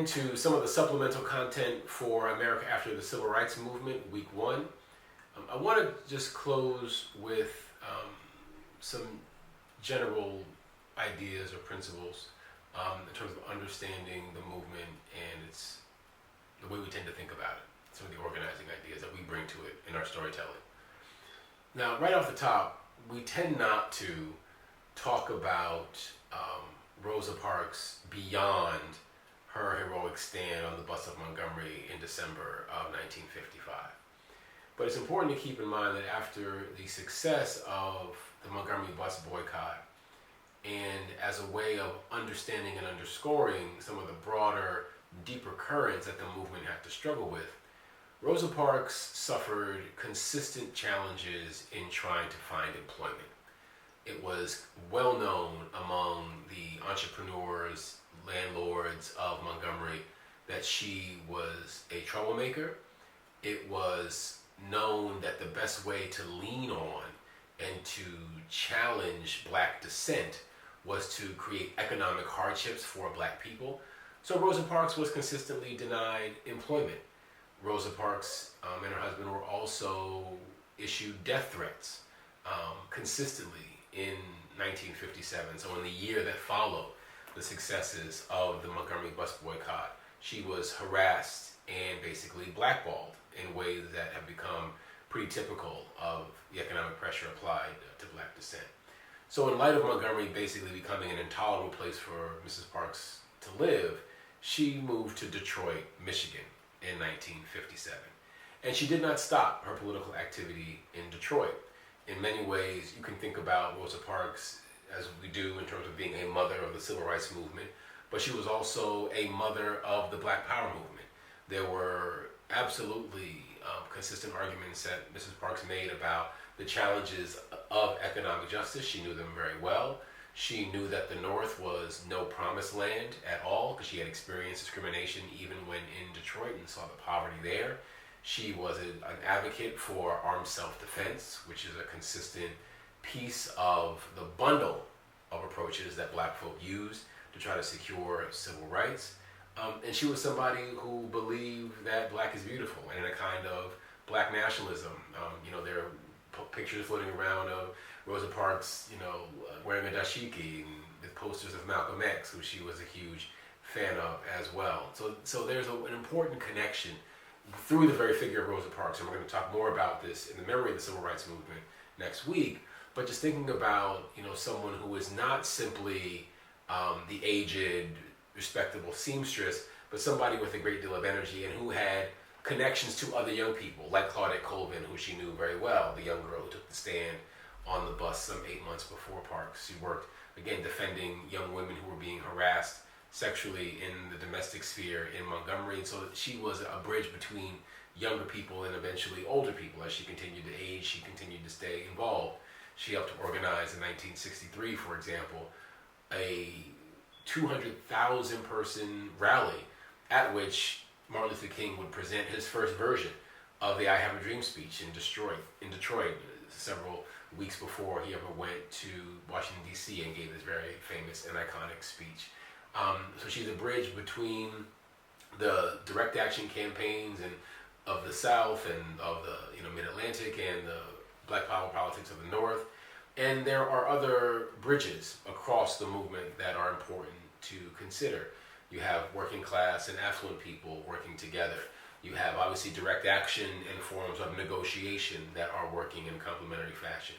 to some of the supplemental content for America After the Civil Rights Movement, Week 1. I want to just close with some general ideas or principles in terms of understanding the movement and the way we tend to think about it, some of the organizing ideas that we bring to it in our storytelling. Now, right off the top, we tend not to talk about Rosa Parks beyond her heroic stand on the bus of Montgomery in December of 1955. But it's important to keep in mind that after the success of the Montgomery bus boycott, and as a way of understanding and underscoring some of the broader, deeper currents that the movement had to struggle with, Rosa Parks suffered consistent challenges in trying to find employment. It was well known among the entrepreneurs, landlords of Montgomery that she was a troublemaker. It was known that the best way to lean on and to challenge black dissent was to create economic hardships for black people. So Rosa Parks was consistently denied employment. Rosa Parks and her husband were also issued death threats consistently in 1957. So in the year that followed the successes of the Montgomery bus boycott, she was harassed and basically blackballed in ways that have become pretty typical of the economic pressure applied to black dissent. So in light of Montgomery basically becoming an intolerable place for Mrs. Parks to live, she moved to Detroit, Michigan in 1957. And she did not stop her political activity in Detroit. In many ways, you can think about Rosa Parks as we do in terms of being a mother of the civil rights movement, but she was also a mother of the Black Power movement. There were absolutely consistent arguments that Mrs. Parks made about the challenges of economic justice. She knew them very well. She knew that the North was no promised land at all because she had experienced discrimination even when in Detroit and saw the poverty there. She was an advocate for armed self-defense, which is a consistent piece of the bundle of approaches that black folk used to try to secure civil rights. And she was somebody who believed that black is beautiful, and in a kind of black nationalism. There are pictures floating around of Rosa Parks, wearing a dashiki and with posters of Malcolm X, who she was a huge fan of as well. So there's an important connection through the very figure of Rosa Parks, and we're going to talk more about this in the memory of the civil rights movement next week. But just thinking about someone who is not simply the aged, respectable seamstress, but somebody with a great deal of energy and who had connections to other young people, like Claudette Colvin, who she knew very well, the young girl who took the stand on the bus some 8 months before Parks. She worked, again, defending young women who were being harassed sexually in the domestic sphere in Montgomery. And so she was a bridge between younger people and eventually older people. As she continued to age, she continued to stay involved. She helped to organize in 1963, for example, a 200,000 person rally at which Martin Luther King would present his first version of the I Have a Dream speech in Detroit, several weeks before he ever went to Washington, D.C. and gave this very famous and iconic speech. So she's a bridge between the direct action campaigns and of the South and of the Mid-Atlantic and the Black Power politics of the North. And there are other bridges across the movement that are important to consider. You have working class and affluent people working together. You have obviously direct action and forms of negotiation that are working in complementary fashion.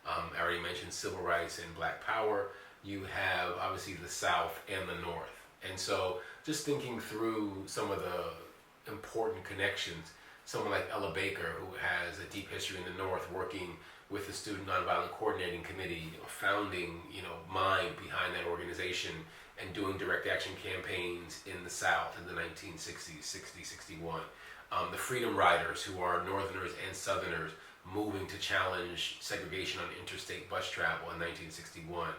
I already mentioned civil rights and black power. You have obviously the South and the North. And so just thinking through some of the important connections, someone like Ella Baker, who has a deep history in the North working with the Student Nonviolent Coordinating Committee, founding mind behind that organization and doing direct action campaigns in the South in the 1960s, 60, 61. The Freedom Riders, who are Northerners and Southerners moving to challenge segregation on interstate bus travel in 1961.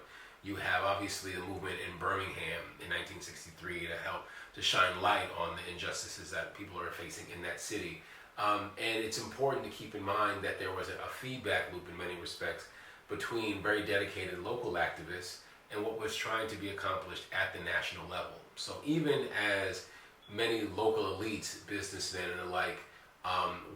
You have obviously the movement in Birmingham in 1963 to help to shine light on the injustices that people are facing in that city. And it's important to keep in mind that there was a feedback loop in many respects between very dedicated local activists and what was trying to be accomplished at the national level. So even as many local elites, businessmen and the like,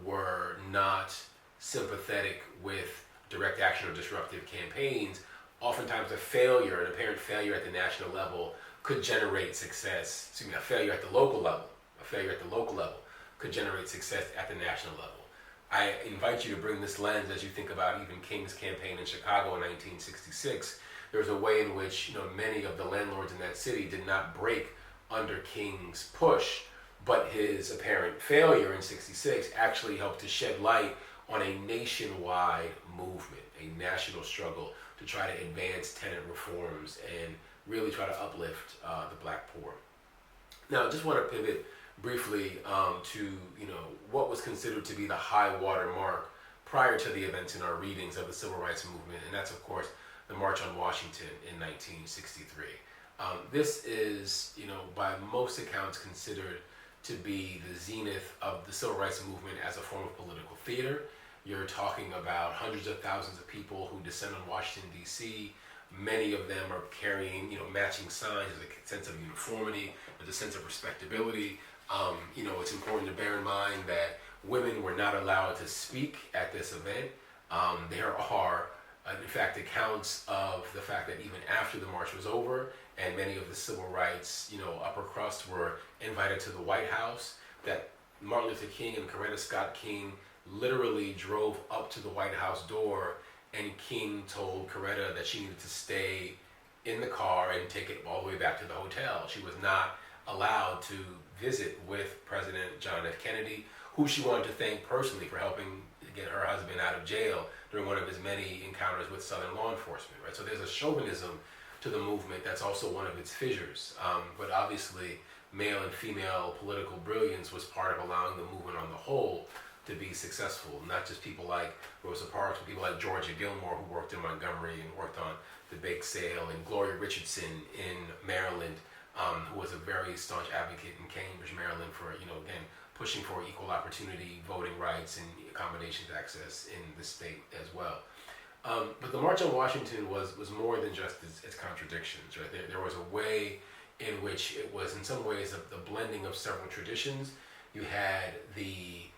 were not sympathetic with direct action or disruptive campaigns. Oftentimes, an apparent failure at the national level could generate success. Excuse me, a failure at the local level could generate success at the national level. I invite you to bring this lens as you think about even King's campaign in Chicago in 1966. There was a way in which many of the landlords in that city did not break under King's push, but his apparent failure in '66 actually helped to shed light on a nationwide movement, a national struggle to try to advance tenant reforms and really try to uplift the black poor. Now, I just want to pivot briefly to what was considered to be the high water mark prior to the events in our readings of the Civil Rights Movement, and that's of course the March on Washington in 1963. This is, by most accounts considered to be the zenith of the Civil Rights Movement as a form of political theater. You're talking about hundreds of thousands of people who descend on Washington, D.C. Many of them are carrying, matching signs. There's a sense of uniformity. There's a sense of respectability. It's important to bear in mind that women were not allowed to speak at this event. There are, in fact, accounts of the fact that even after the march was over and many of the civil rights, upper crust were invited to the White House, that Martin Luther King and Coretta Scott King literally drove up to the White House door, and King told Coretta that she needed to stay in the car and take it all the way back to the hotel. She was not allowed to visit with President John F. Kennedy, who she wanted to thank personally for helping get her husband out of jail during one of his many encounters with Southern law enforcement, right? So there's a chauvinism to the movement that's also one of its fissures. But obviously, male and female political brilliance was part of allowing the movement on the whole to be successful. Not just people like Rosa Parks, but people like Georgia Gilmore, who worked in Montgomery and worked on the bake sale, and Gloria Richardson in Maryland, who was a very staunch advocate in Cambridge, Maryland, for, again, pushing for equal opportunity, voting rights, and accommodations access in the state as well. But the March on Washington was more than just its contradictions, right? There was a way in which it was, in some ways, the blending of several traditions. You had the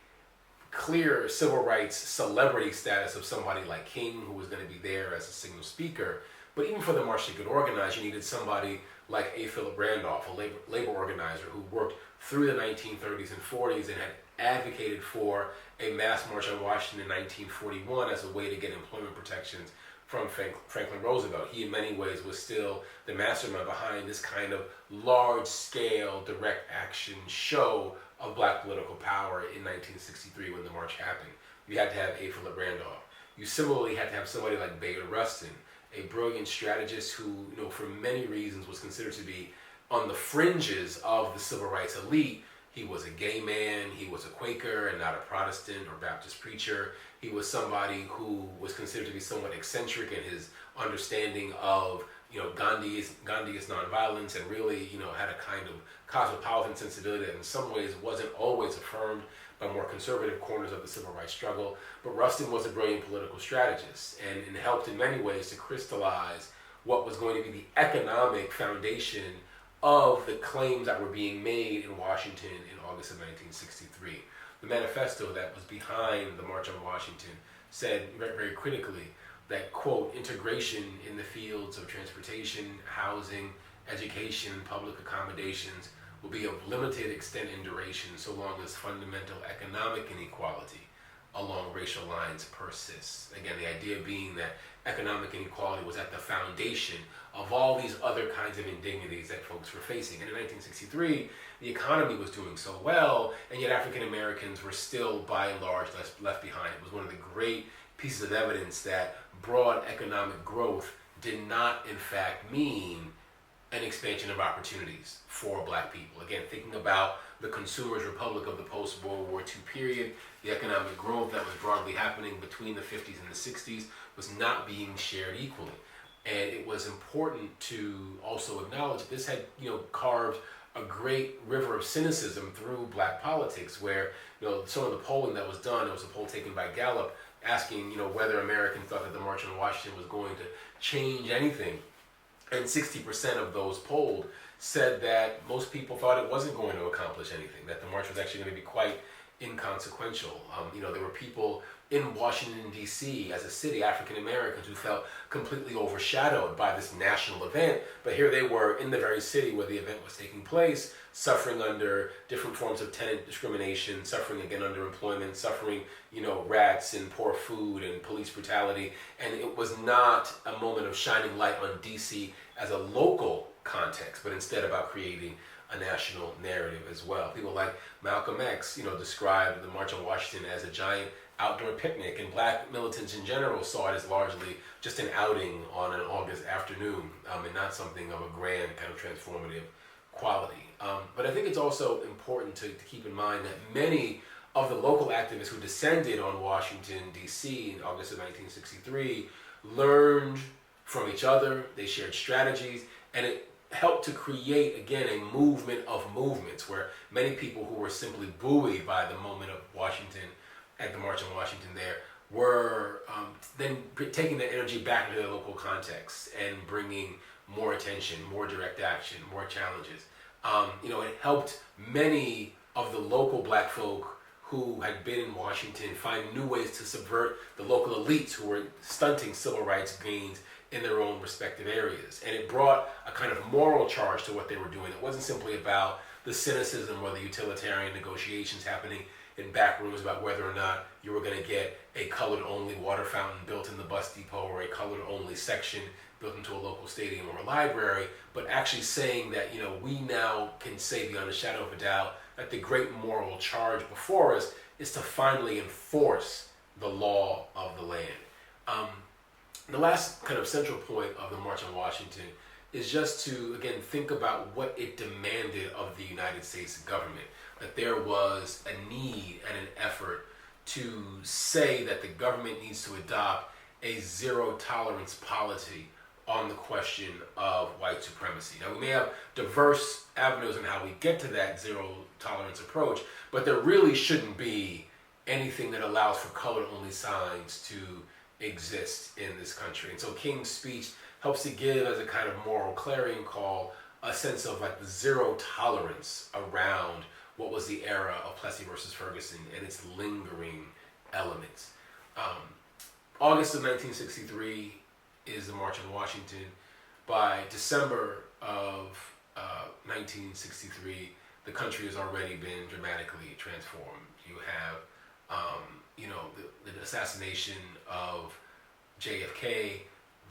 clear civil rights celebrity status of somebody like King, who was going to be there as a signal speaker. But even for the march to get organized, you needed somebody like A. Philip Randolph, a labor organizer who worked through the 1930s and 40s and had advocated for a mass march on Washington in 1941 as a way to get employment protections from Franklin Roosevelt. He, in many ways, was still the mastermind behind this kind of large-scale direct action show of black political power in 1963 when the march happened. You had to have A. Philip Randolph. You similarly had to have somebody like Bayard Rustin, a brilliant strategist who, for many reasons was considered to be on the fringes of the civil rights elite. He was a gay man, he was a Quaker and not a Protestant or Baptist preacher. He was somebody who was considered to be somewhat eccentric in his understanding of, Gandhi's nonviolence, and really, had a kind of cosmopolitan sensibility that in some ways wasn't always affirmed by more conservative corners of the civil rights struggle. But Rustin was a brilliant political strategist and helped in many ways to crystallize what was going to be the economic foundation of the claims that were being made in Washington in August of 1963. The manifesto that was behind the March on Washington said very, very critically that, quote, integration in the fields of transportation, housing, education, and public accommodations will be of limited extent and duration so long as fundamental economic inequality along racial lines persists. Again, the idea being that economic inequality was at the foundation of all these other kinds of indignities that folks were facing. And in 1963, the economy was doing so well, and yet African Americans were still, by and large, left behind. It was one of the great pieces of evidence that broad economic growth did not, in fact, mean an expansion of opportunities for black people. Again, thinking about the consumers' republic of the post-World War II period, the economic growth that was broadly happening between the 50s and the 60s was not being shared equally. And it was important to also acknowledge that this had, carved a great river of cynicism through black politics, where, some of the polling that was done, it was a poll taken by Gallup, asking, whether Americans thought that the March on Washington was going to change anything. And 60% of those polled said that most people thought it wasn't going to accomplish anything, that the march was actually going to be quite inconsequential. There were people in Washington, D.C., as a city, African Americans, who felt completely overshadowed by this national event. But here they were in the very city where the event was taking place, suffering under different forms of tenant discrimination, suffering again underemployment, suffering, rats and poor food and police brutality. And it was not a moment of shining light on D.C. as a local context, but instead about creating a national narrative as well. People like Malcolm X, described the March on Washington as a giant outdoor picnic, and black militants in general saw it as largely just an outing on an August afternoon, and not something of a grand kind of transformative quality. But I think it's also important to keep in mind that many of the local activists who descended on Washington, D.C. in August of 1963 learned from each other, they shared strategies, and it helped to create, again, a movement of movements where many people who were simply buoyed by the moment of Washington, at the March on Washington there, were then taking that energy back into their local context and bringing more attention, more direct action, more challenges. It helped many of the local black folk who had been in Washington find new ways to subvert the local elites who were stunting civil rights gains in their own respective areas. And it brought a kind of moral charge to what they were doing. It wasn't simply about the cynicism or the utilitarian negotiations happening in back rooms about whether or not you were going to get a colored-only water fountain built in the bus depot or a colored-only section built into a local stadium or a library, but actually saying that, we now can say beyond a shadow of a doubt that the great moral charge before us is to finally enforce the law of the land. The last kind of central point of the March on Washington is just to, again, think about what it demanded of the United States government. That there was a need and an effort to say that the government needs to adopt a zero tolerance policy on the question of white supremacy. Now, we may have diverse avenues in how we get to that zero tolerance approach, but there really shouldn't be anything that allows for color-only signs to exist in this country. And so King's speech helps to give, as a kind of moral clarion call, a sense of like the zero tolerance around what was the era of Plessy versus Ferguson and its lingering elements. August of 1963 is the March on Washington. By December of 1963, the country has already been dramatically transformed. You have, the assassination of JFK,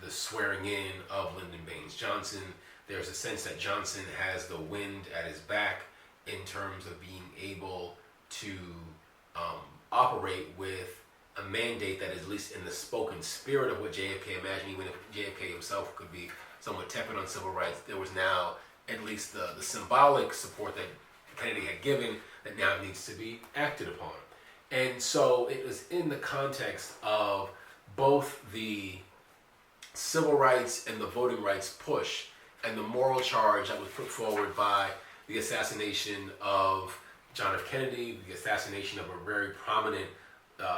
the swearing in of Lyndon Baines Johnson. There's a sense that Johnson has the wind at his back in terms of being able to operate with a mandate that is at least in the spoken spirit of what JFK imagined, even if JFK himself could be somewhat tepid on civil rights. There was now at least the symbolic support that Kennedy had given that now needs to be acted upon. And so it was in the context of both the civil rights and the voting rights push and the moral charge that was put forward by the assassination of John F. Kennedy, the assassination of a very prominent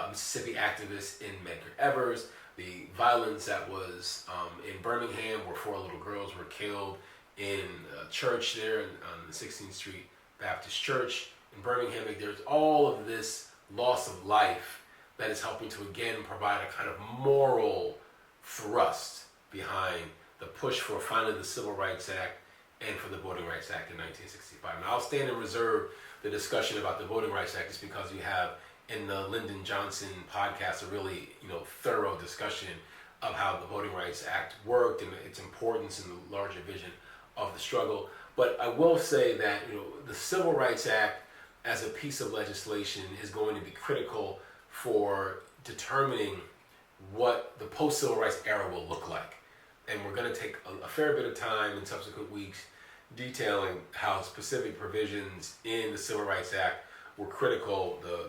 Mississippi activist in Medgar Evers, the violence that was in Birmingham where 4 little girls were killed in a church there on the 16th Street Baptist Church in Birmingham. There's all of this loss of life that is helping to again provide a kind of moral thrust behind the push for finally the Civil Rights Act and for the Voting Rights Act in 1965. Now, I'll stand and reserve the discussion about the Voting Rights Act just because you have in the Lyndon Johnson podcast a really thorough discussion of how the Voting Rights Act worked and its importance in the larger vision of the struggle. But I will say that the Civil Rights Act as a piece of legislation is going to be critical for determining what the post-civil rights era will look like. And we're going to take a fair bit of time in subsequent weeks detailing how specific provisions in the Civil Rights Act were critical, the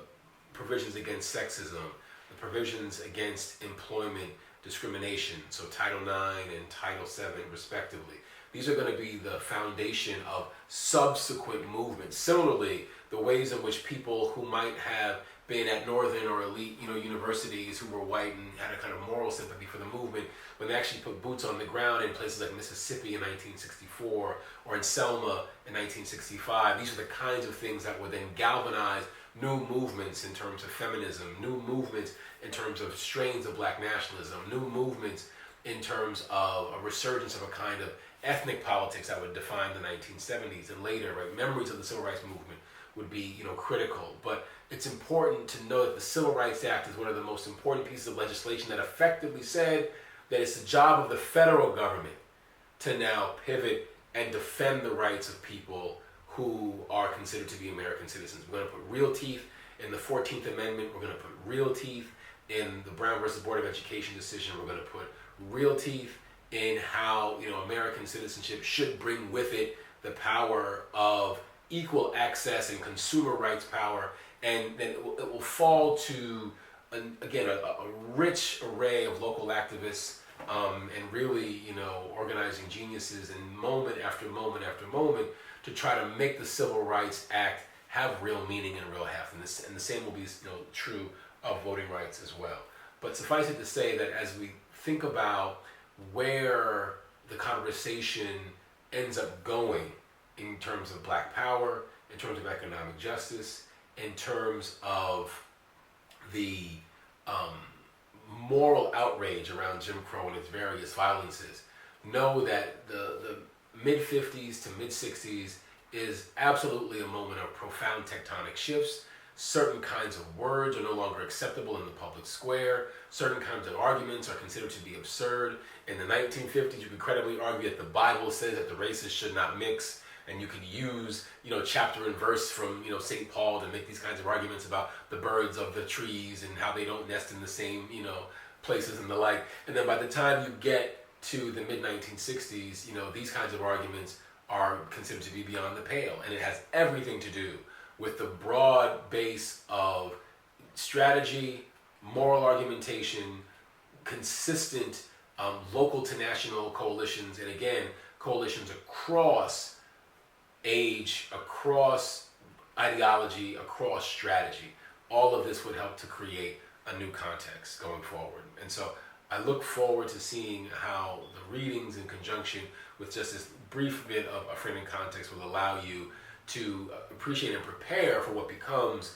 provisions against sexism, the provisions against employment discrimination, so Title IX and Title VII respectively. These are going to be the foundation of subsequent movements. Similarly, the ways in which people who might have been at northern or elite, universities who were white and had a kind of moral sympathy for the movement, when they actually put boots on the ground in places like Mississippi in 1964 or in Selma in 1965, these are the kinds of things that would then galvanize new movements in terms of feminism, new movements in terms of strains of black nationalism, new movements in terms of a resurgence of a kind of ethnic politics that would define the 1970s and later, right? Memories of the Civil Rights Movement would be, critical. But it's important to know that the Civil Rights Act is one of the most important pieces of legislation that effectively said that it's the job of the federal government to now pivot and defend the rights of people who are considered to be American citizens. We're going to put real teeth in the 14th Amendment. We're going to put real teeth in the Brown versus Board of Education decision. We're going to put real teeth in how American citizenship should bring with it the power of equal access and consumer rights power, and then it will fall to a rich array of local activists and really organizing geniuses, and moment after moment after moment to try to make the Civil Rights Act have real meaning and real heft, and the same will be true of voting rights as well. But suffice it to say that as we think about where the conversation ends up going in terms of black power, in terms of economic justice, in terms of the moral outrage around Jim Crow and its various violences, know that the mid-50s to mid-60s is absolutely a moment of profound tectonic shifts. Certain kinds of words are no longer acceptable in the public square. Certain kinds of arguments are considered to be absurd. In the 1950s, you could credibly argue that the Bible says that the races should not mix, and you could use, chapter and verse from, St. Paul to make these kinds of arguments about the birds of the trees and how they don't nest in the same, places and the like. And then by the time you get to the mid-1960s, these kinds of arguments are considered to be beyond the pale. And it has everything to do with the broad base of strategy, moral argumentation, consistent local to national coalitions, and again, coalitions across age, across ideology, across strategy. All of this would help to create a new context going forward. And so I look forward to seeing how the readings in conjunction with just this brief bit of a framing context will allow you to appreciate and prepare for what becomes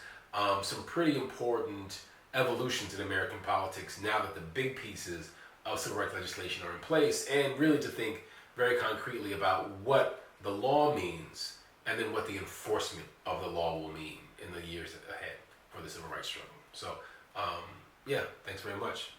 some pretty important evolutions in American politics now that the big pieces of civil rights legislation are in place, and really to think very concretely about what the law means and then what the enforcement of the law will mean in the years ahead for the civil rights struggle. So, thanks very much.